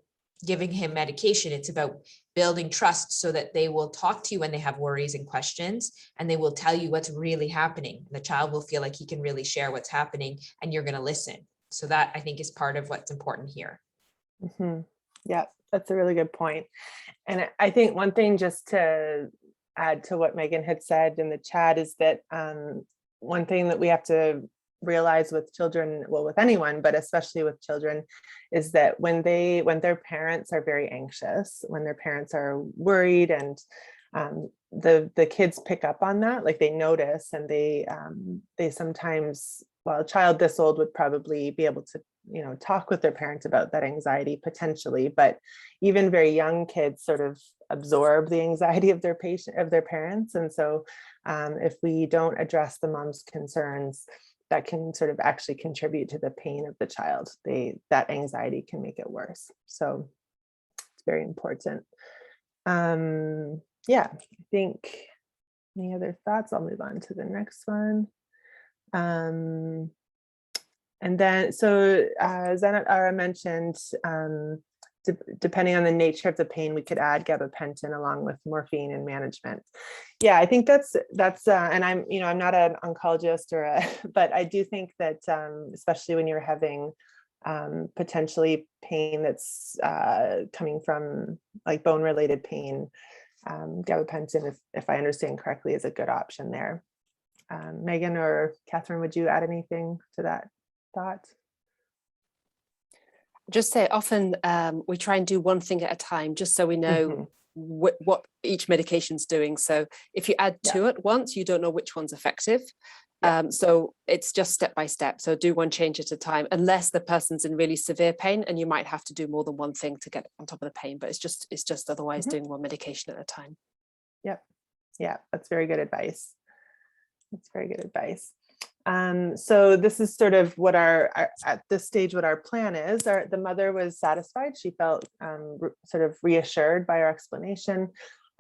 giving him medication, it's about building trust so that they will talk to you when they have worries and questions, and they will tell you what's really happening. The child will feel like he can really share what's happening and you're going to listen. So that, I think, is part of what's important here. Yeah, that's a really good point. And I think one thing just to add to what Megan had said in the chat is that one thing that we have to realize with children, well, with anyone, but especially with children, is that when their parents are very anxious, when their parents are worried, and the kids pick up on that, like they notice, and they sometimes, well, a child this old would probably be able to, talk with their parents about that anxiety potentially, but even very young kids sort of absorb the anxiety of their parents. And so if we don't address the mom's concerns, that can sort of actually contribute to the pain of the child. That anxiety can make it worse. So it's very important. Yeah, I think, any other thoughts? I'll move on to the next one. And then, so Zanat Ara mentioned, depending on the nature of the pain, we could add gabapentin along with morphine in management. Yeah, I think that's and I'm not an oncologist but I do think that especially when you're having potentially pain that's coming from like bone related pain, gabapentin, if I understand correctly, is a good option there. Megan or Catherine, would you add anything to that thought? Just say often we try and do one thing at a time, just so we know what each medication's doing. So if you add two at once, you don't know which one's effective. So it's just step by step. So do one change at a time, unless the person's in really severe pain, and you might have to do more than one thing to get on top of the pain. But it's just otherwise doing one medication at a time. Yep. Yeah, that's very good advice. That's very good advice. So this is sort of what at this stage, what our plan is. The mother was satisfied. She felt sort of reassured by our explanation.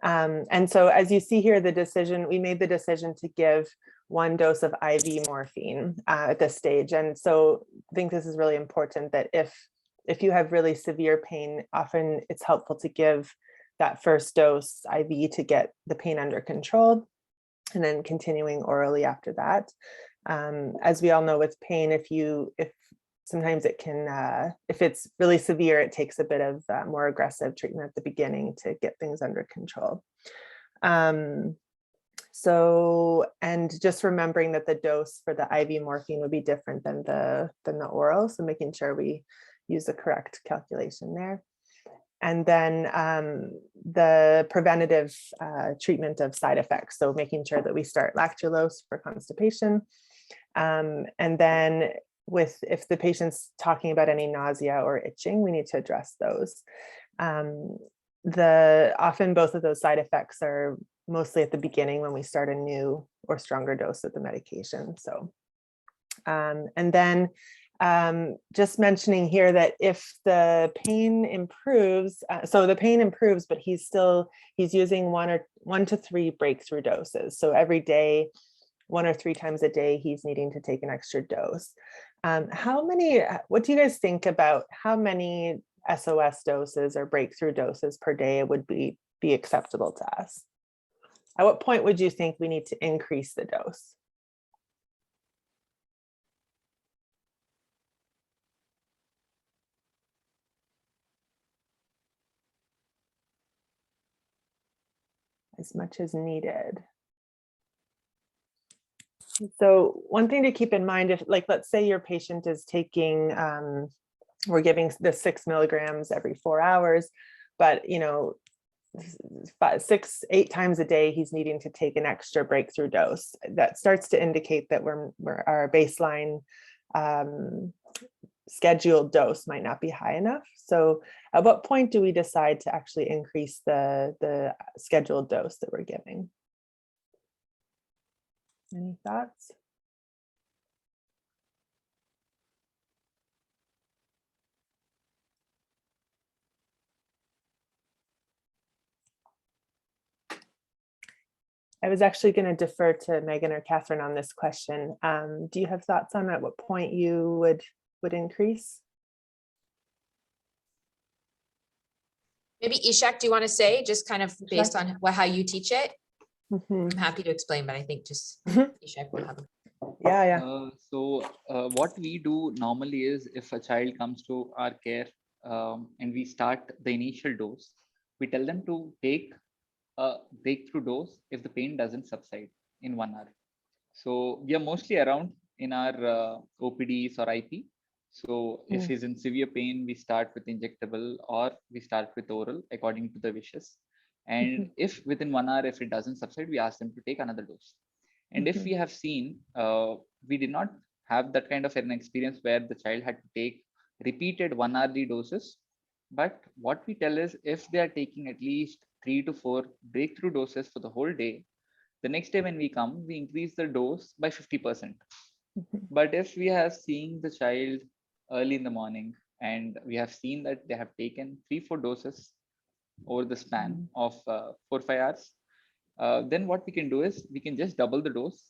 And so as you see here, we made the decision to give 1 dose of IV morphine at this stage. And so I think this is really important, that if you have really severe pain, often it's helpful to give that first dose IV to get the pain under control, and then continuing orally after that. As we all know with pain, if sometimes it can, if it's really severe, it takes a bit of more aggressive treatment at the beginning to get things under control. So, and just remembering that the dose for the IV morphine would be different than the oral. So making sure we use the correct calculation there. And then the preventative treatment of side effects. So making sure that we start lactulose for constipation. And then if the patient's talking about any nausea or itching, we need to address those. Often both of those side effects are mostly at the beginning when we start a new or stronger dose of the medication. So, and then just mentioning here that if the pain improves, so the pain improves, but he's using 1 to 3 breakthrough doses. So every day, 1 or 3 times a day, he's needing to take an extra dose. What do you guys think about how many SOS doses or breakthrough doses per day would be acceptable to us? At what point would you think we need to increase the dose? As much as needed. So one thing to keep in mind, if let's say your patient is taking, we're giving the 6 milligrams every 4 hours, but 6, 8 times a day, he's needing to take an extra breakthrough dose. That starts to indicate that our baseline scheduled dose might not be high enough. So at what point do we decide to actually increase the scheduled dose that we're giving? Any thoughts? I was actually going to defer to Megan or Catherine on this question. Do you have thoughts on at what point you would increase? Maybe Ishak, do you want to say, just kind of based on how you teach it? I'm happy to explain, but I think just Ishak will have. So what we do normally is, if a child comes to our care and we start the initial dose, we tell them to take a breakthrough dose if the pain doesn't subside in 1 hour. So we are mostly around in our OPDs or IP. So if he's in severe pain, we start with injectable or we start with oral according to the wishes. And if within 1 hour, if it doesn't subside, we ask them to take another dose. And if we have seen, we did not have that kind of an experience where the child had to take repeated 1 hourly doses. But what we tell is if they are taking at least 3 to 4 breakthrough doses for the whole day, the next day when we come, we increase the dose by 50%. But if we have seen the child early in the morning and we have seen that they have taken 3-4 doses over the span of 4-5 hours, then what we can do is we can just double the dose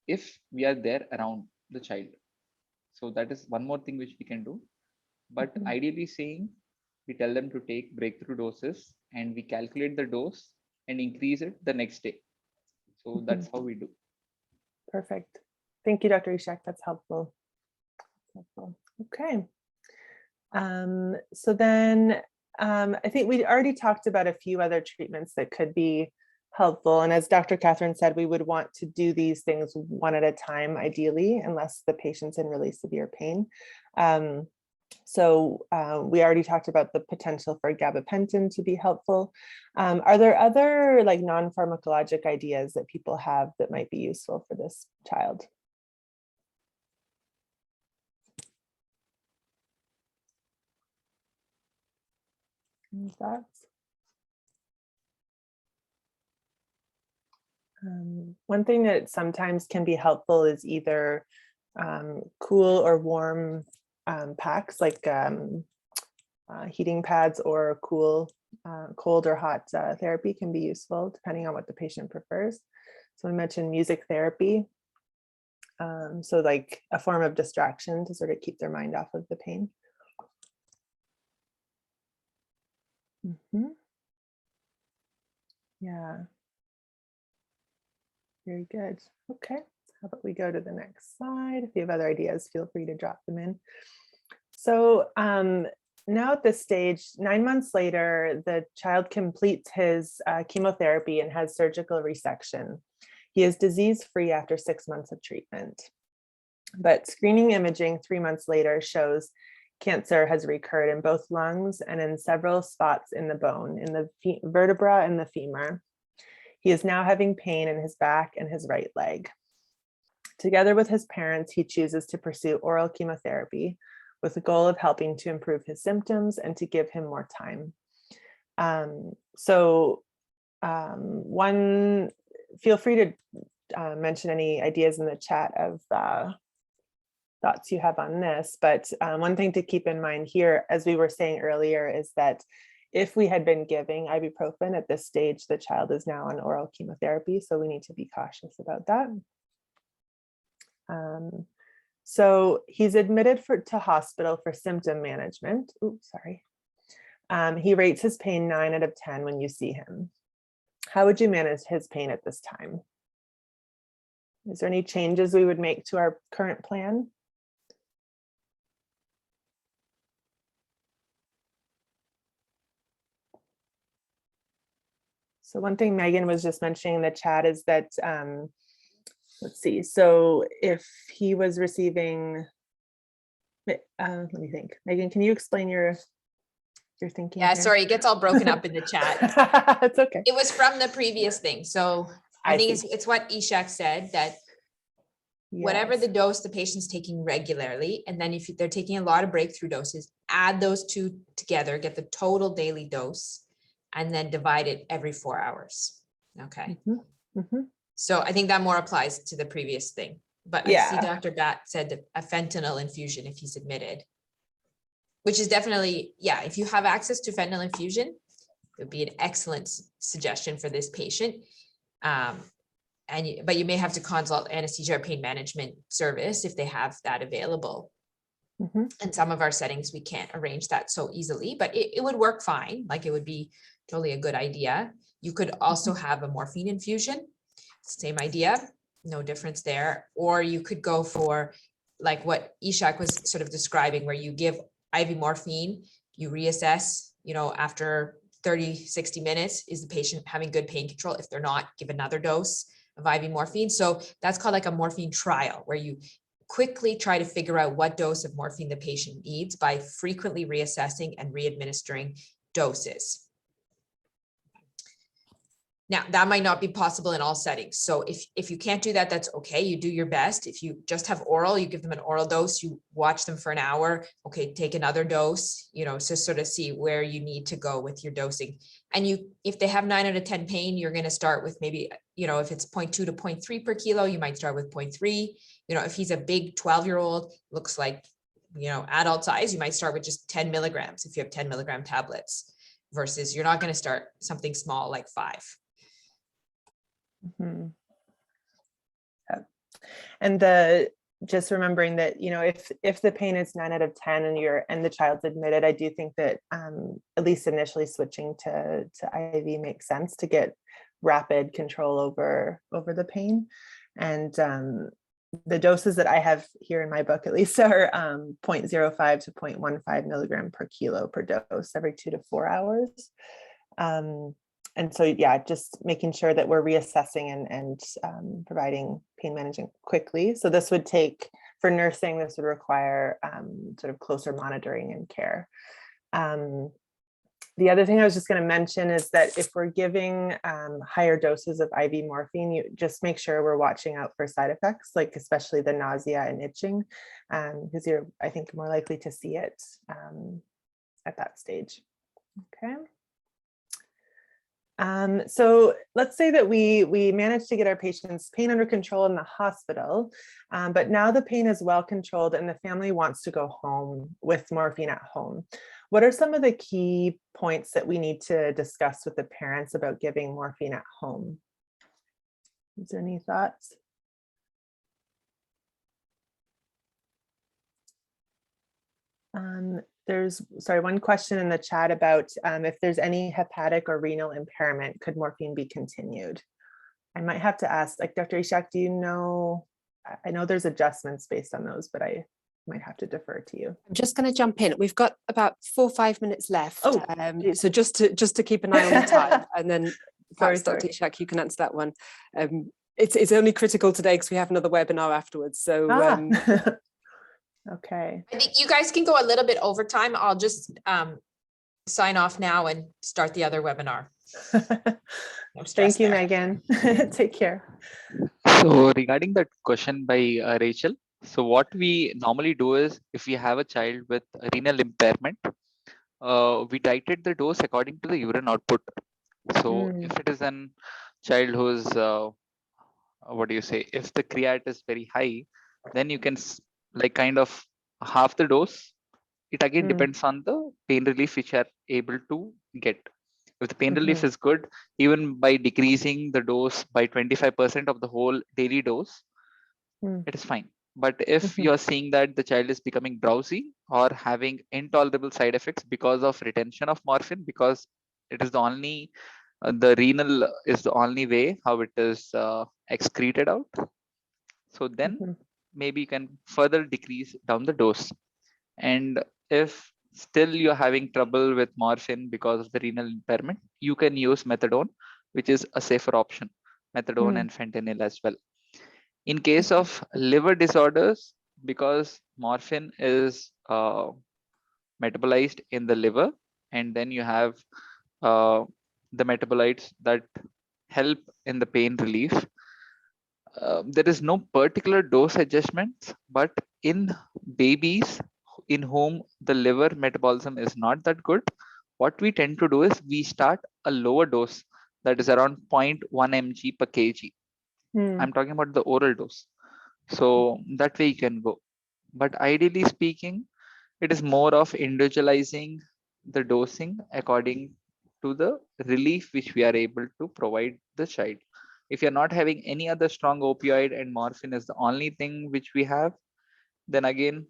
if we are there around the child. So that is one more thing which we can do. But ideally saying, we tell them to take breakthrough doses and we calculate the dose and increase it the next day. So that's how we do. Perfect. Thank you, Dr. Ishak. That's helpful. Okay. So then I think we already talked about a few other treatments that could be helpful. And as Dr. Catherine said, we would want to do these things one at a time, ideally, unless the patient's in really severe pain. So we already talked about the potential for gabapentin to be helpful. Are there other like non-pharmacologic ideas that people have that might be useful for this child? Any thoughts? One thing that sometimes can be helpful is either cool or warm packs, like heating pads, or cool, cold or hot therapy can be useful depending on what the patient prefers. So I mentioned music therapy. So like a form of distraction to sort of keep their mind off of the pain. Yeah. Very good. Okay. How about we go to the next slide? If you have other ideas, feel free to drop them in. So now at this stage, 9 months later, the child completes his chemotherapy and has surgical resection. He is disease-free after 6 months of treatment. But screening imaging 3 months later shows cancer has recurred in both lungs and in several spots in the bone, in the vertebra and the femur. He is now having pain in his back and his right leg. Together with his parents, he chooses to pursue oral chemotherapy with the goal of helping to improve his symptoms and to give him more time. Feel free to mention any ideas in the chat of thoughts you have on this, but one thing to keep in mind here, as we were saying earlier, is that if we had been giving ibuprofen at this stage, the child is now on oral chemotherapy, so we need to be cautious about that. So he's admitted to hospital for symptom management. Oops, sorry. He rates his pain 9 out of 10 when you see him. How would you manage his pain at this time? Is there any changes we would make to our current plan? So one thing Megan was just mentioning in the chat is that, let's see, so if he was receiving, let me think. Megan, can you explain your thinking? Yeah, here? sorry, it gets all broken up in the chat. It's okay. It was from the previous thing. So I think see. it's what Ishak said, that whatever Yes. the dose the patient's taking regularly, and then if they're taking a lot of breakthrough doses, add those two together, get the total daily dose, and then divide it every 4 hours. Okay. So I think that more applies to the previous thing. But I see Dr. Bat said that a fentanyl infusion if he's admitted, which is definitely, yeah, if you have access to fentanyl infusion, it would be an excellent suggestion for this patient. But you may have to consult anesthesia or pain management service if they have that available. In some of our settings, we can't arrange that so easily, but it would work fine. Like it would be totally a good idea. You could also have a morphine infusion, same idea, no difference there. Or you could go for like what Ishak was sort of describing, where you give IV morphine, you reassess, after 30, 60 minutes, is the patient having good pain control? If they're not, give another dose of IV morphine. So that's called like a morphine trial, where you quickly try to figure out what dose of morphine the patient needs by frequently reassessing and readministering doses. Now, that might not be possible in all settings. So if you can't do that, that's okay. You do your best. If you just have oral, you give them an oral dose, you watch them for an hour. Okay, take another dose, you know, to sort of see where you need to go with your dosing. And if they have 9 out of 10 pain, you're going to start with maybe, you know, if it's 0.2 to 0.3 per kilo, you might start with 0.3. You know, if he's a big 12-year-old, looks like, you know, adult size, you might start with just 10 milligrams if you have 10 milligram tablets, versus you're not going to start something small like 5. Mm-hmm. Yeah. And just remembering that, you know, if the pain is 9 out of 10 and the child's admitted, I do think that at least initially switching to IV makes sense to get rapid control over the pain. And the doses that I have here in my book, at least, are 0.05 to 0.15 milligram per kilo per dose every 2 to 4 hours. And so, yeah, just making sure that we're reassessing and providing pain management quickly. So this would take, for nursing, this would require sort of closer monitoring and care. The other thing I was just going to mention is that if we're giving higher doses of IV morphine, you just make sure we're watching out for side effects, like especially the nausea and itching, because you're, I think, more likely to see it at that stage. Okay. So let's say that we managed to get our patient's pain under control in the hospital, but now the pain is well controlled and the family wants to go home with morphine at home. What are some of the key points that we need to discuss with the parents about giving morphine at home? Is there any thoughts? There's, sorry, one question in the chat about if there's any hepatic or renal impairment, could morphine be continued? I might have to ask, like, Dr. Ishak, do you know, I know there's adjustments based on those, but I might have to defer to you. I'm just going to jump in. We've got about 4 or 5 minutes left. Oh, so just to keep an eye on the time, and then perhaps sorry. Dr. Ishak, you can answer that one. It's only critical today because we have another webinar afterwards. So okay. I think you guys can go a little bit over time. I'll just sign off now and start the other webinar. No stress Thank you, there. Megan. Take care. So regarding that question by Rachel, so what we normally do is, if we have a child with renal impairment, we titrate the dose according to the urine output. So if it is a child who's, what do you say, if the creat is very high, then you can like kind of half the dose. It again depends on the pain relief which you are able to get. If the pain relief is good, even by decreasing the dose by 25% of the whole daily dose, it is fine. But if you are seeing that the child is becoming drowsy or having intolerable side effects because of retention of morphine, because it is the only, the renal is the only way how it is excreted out. So then maybe you can further decrease down the dose. And if still you're having trouble with morphine because of the renal impairment, you can use methadone, which is a safer option, methadone and fentanyl as well. In case of liver disorders, because morphine is metabolized in the liver, and then you have the metabolites that help in the pain relief. There is no particular dose adjustments, but in babies in whom the liver metabolism is not that good, what we tend to do is we start a lower dose, that is around 0.1 mg per kg. I'm talking about the oral dose. So that way you can go. But ideally speaking, it is more of individualizing the dosing according to the relief which we are able to provide the child. If you're not having any other strong opioid and morphine is the only thing which we have, then again,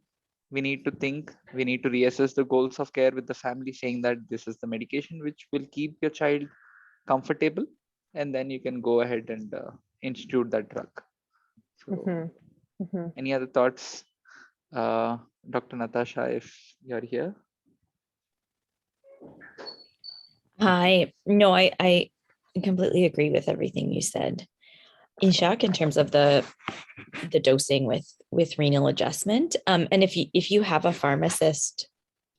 we need to think, we need to reassess the goals of care with the family, saying that this is the medication which will keep your child comfortable, and then you can go ahead and institute that drug. So, any other thoughts, Dr. Natasha, if you're here? Hi. No, I completely agree with everything you said. Ishak, in terms of the dosing with renal adjustment. And if you have a pharmacist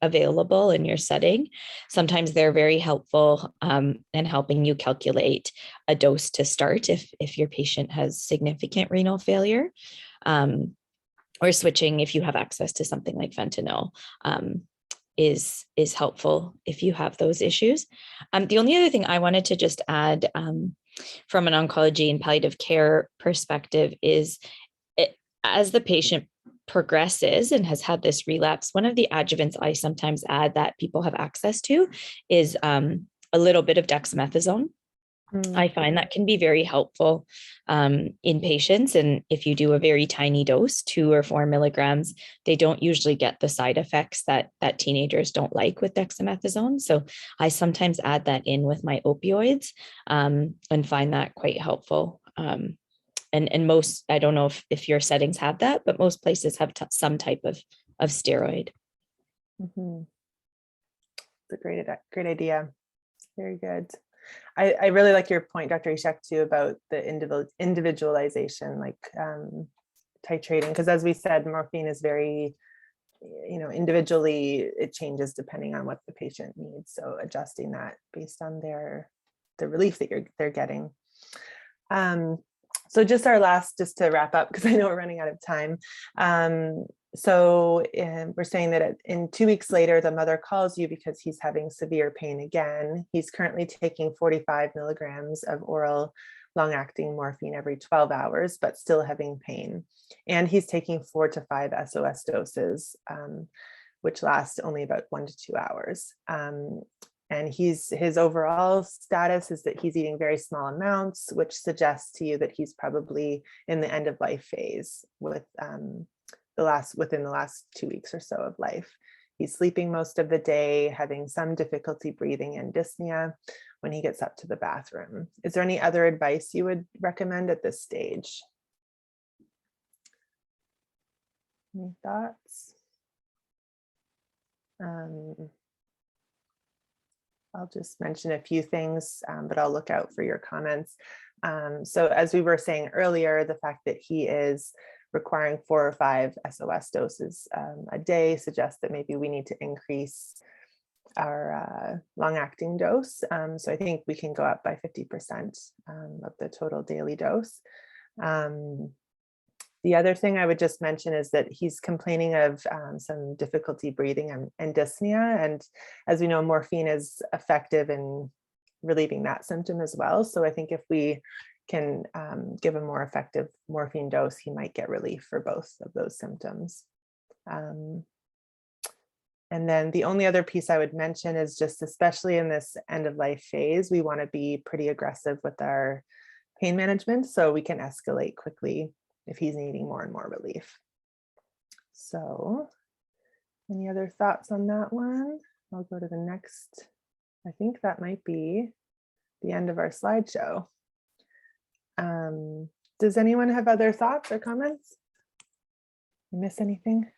available in your setting, sometimes they're very helpful in helping you calculate a dose to start if your patient has significant renal failure, or switching if you have access to something like fentanyl. Is helpful if you have those issues. The only other thing I wanted to just add from an oncology and palliative care perspective is as the patient progresses and has had this relapse, one of the adjuvants I sometimes add that people have access to is a little bit of dexamethasone. I find that can be very helpful in patients. And if you do a very tiny dose, 2 or 4 milligrams, they don't usually get the side effects that teenagers don't like with dexamethasone. So I sometimes add that in with my opioids and find that quite helpful. And most, I don't know if your settings have that, but most places have some type of steroid. Mm-hmm. It's a great idea. Very good. I really like your point, Dr. Ishak, too, about the individualization, like titrating, because as we said, morphine is very, individually, it changes depending on what the patient needs. So adjusting that based on the relief that they're getting. So just to wrap up, because I know we're running out of time. So we're saying that in 2 weeks later, the mother calls you because he's having severe pain again. He's currently taking 45 milligrams of oral long-acting morphine every 12 hours, but still having pain. And he's taking 4 to 5 SOS doses, which last only about 1 to 2 hours. And his overall status is that he's eating very small amounts, which suggests to you that he's probably in the end of life phase within the last 2 weeks or so of life. He's sleeping most of the day, having some difficulty breathing and dyspnea when he gets up to the bathroom. Is there any other advice you would recommend at this stage? Any thoughts? I'll just mention a few things, but I'll look out for your comments. So as we were saying earlier, the fact that he is requiring 4 or 5 SOS doses a day suggests that maybe we need to increase our long-acting dose. So I think we can go up by 50% of the total daily dose. The other thing I would just mention is that he's complaining of some difficulty breathing and dyspnea. And as we know, morphine is effective in relieving that symptom as well. So I think if we can give a more effective morphine dose, he might get relief for both of those symptoms. And then the only other piece I would mention is just, especially in this end of life phase, we want to be pretty aggressive with our pain management so we can escalate quickly if he's needing more and more relief. So any other thoughts on that one? I'll go to the next. I think that might be the end of our slideshow. Does anyone have other thoughts or comments? Miss anything?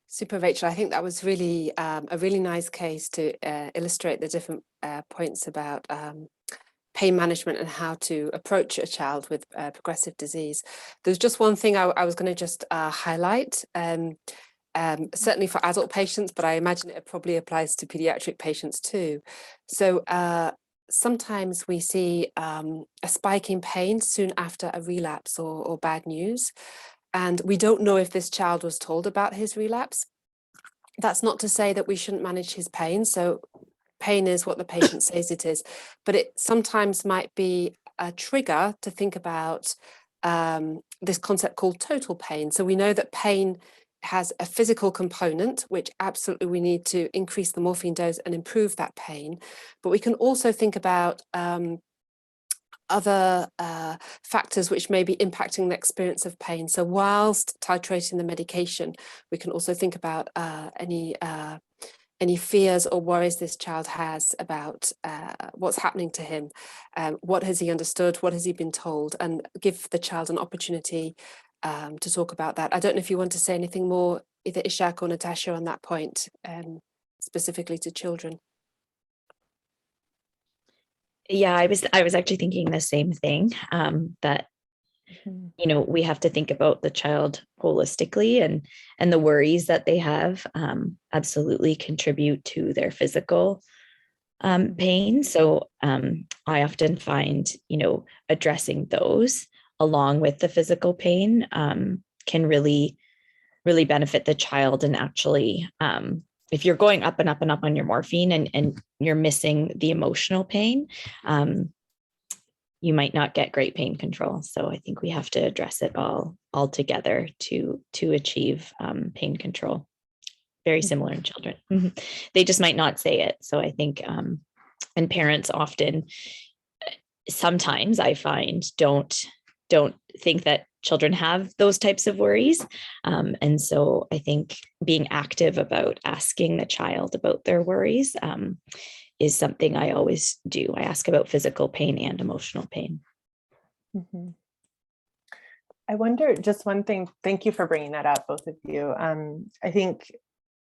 Super, Rachel. I think that was really a really nice case to illustrate the different points about pain management and how to approach a child with progressive disease. There's just one thing I was going to just highlight, certainly for adult patients, but I imagine it probably applies to pediatric patients too. So sometimes we see a spike in pain soon after a relapse or bad news. And we don't know if this child was told about his relapse. That's not to say that we shouldn't manage his pain. So pain is what the patient says it is, but it sometimes might be a trigger to think about this concept called total pain. So we know that pain has a physical component, which absolutely we need to increase the morphine dose and improve that pain. But we can also think about other factors which may be impacting the experience of pain. So whilst titrating the medication, we can also think about any fears or worries this child has about what's happening to him, what has he understood, what has he been told, and give the child an opportunity to talk about that. I don't know if you want to say anything more, either Ishak or Natasha, on that point, specifically to children. Yeah, I was actually thinking the same thing, that, you know, we have to think about the child holistically, and the worries that they have absolutely contribute to their physical pain. So I often find, you know, addressing those along with the physical pain can really benefit the child. And actually, if you're going up and up and up on your morphine, and you're missing the emotional pain, you might not get great pain control. So I think we have to address it all together to achieve pain control. Very similar in children. They just might not say it. So I think, and parents often, sometimes I find, don't think that children have those types of worries. And so I think being active about asking the child about their worries is something I always do. I ask about physical pain and emotional pain. I wonder, just one thing, thank you for bringing that up, both of you.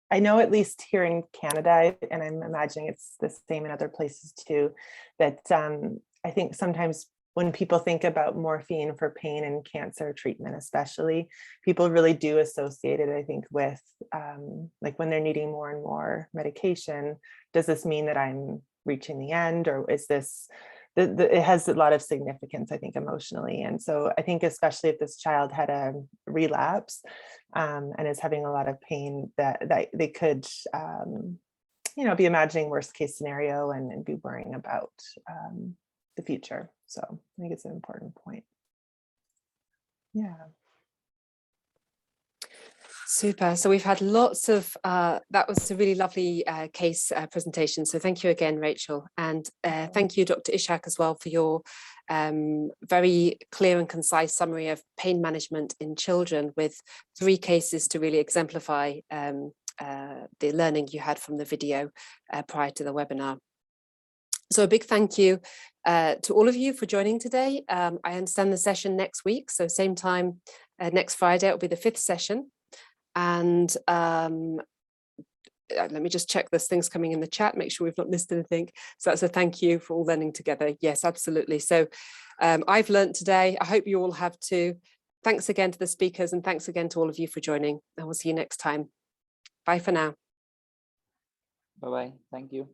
I know, at least here in Canada, and I'm imagining it's the same in other places too, that I think sometimes when people think about morphine for pain and cancer treatment, especially, people really do associate it, I think, with like when they're needing more and more medication. Does this mean that I'm reaching the end, or is this, it has a lot of significance, I think, emotionally. And so I think, especially if this child had a relapse and is having a lot of pain, that they could, you know, be imagining worst case scenario and be worrying about the future. So I think it's an important point. Yeah. Super. So we've had lots of, that was a really lovely case presentation. So thank you again, Rachel. And thank you, Dr. Ishak, as well, for your very clear and concise summary of pain management in children, with 3 cases to really exemplify the learning you had from the video prior to the webinar. So a big thank you to all of you for joining today. I understand the session next week, so same time next Friday, it'll be the 5th session. And let me just check there's things coming in the chat, make sure we've not missed anything. So that's a thank you for all learning together. Yes, absolutely. So I've learned today. I hope you all have too. Thanks again to the speakers, and thanks again to all of you for joining. And we'll see you next time. Bye for now. Bye-bye. Thank you.